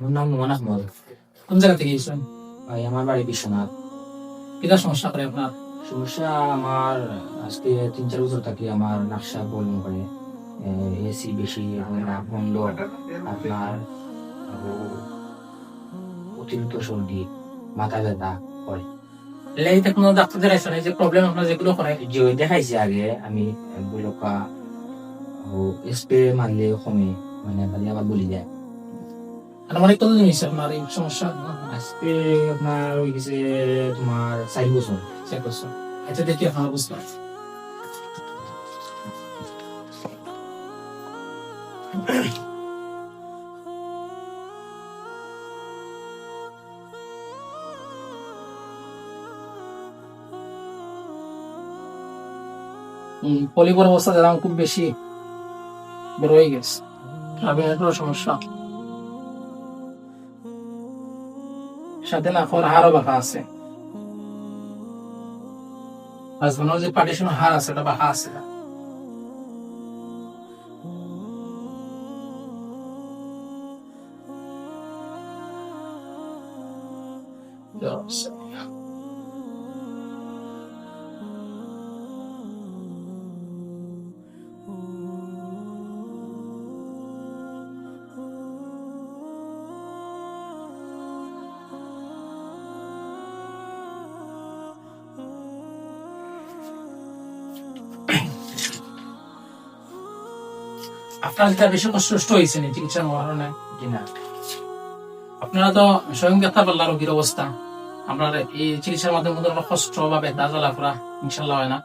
আমার নাম নোমান আহমদ। কোন জায়গা থেকে এসেছেন? ভাই আমার বাড়ি বিশ্বনাথ। কিটা সমস্যা করে আপনার? সমস্যা আমার আজকে 3-4 বছর থাকি আমার নাকশা বলন করে, এসি বেশি হয় না, বন্ধ আপনার অতিরিক্ত সর্দি, মাথা ব্যথা হয়। এইটা কোনো ডাক্তার দেখাইছেন? এই যে প্রবলেম আপনার যেগুলো করে যে দেখাইছি আগে আমি বলকা স্প্রে মারলে কমে, মানে খালি আবার বলি যায়। আনুমানিক কতদিন হয়েছে আপনার এই সমস্যা? আজকে আপনার হয়ে গেছে তোমার 4 বছর। চেক করছো? আচ্ছা দেখি আপনার বুঝলাম। পলিপর অবস্থা যেরকম খুব বেশি বড় হয়ে গেছে, ট্রাভেলের সমস্যা, সাথে না ফর হাড়ও বাঁকা আছে। হাজবেন্ডের যে পার্টিশন হাড় আছে এটা বাঁকা আছে না। আপনার যেটা বেশি কষ্ট হয়েছে নি চিকিৎসা নেওয়ার কারণে? কিনা আপনারা তো স্বয়ং দেখতে পারলাম রোগীর অবস্থা, আপনার এই চিকিৎসার মাধ্যমে কোনো কষ্ট বা ব্যথা জ্বালা করা ইনশাল্লাহ হয় না।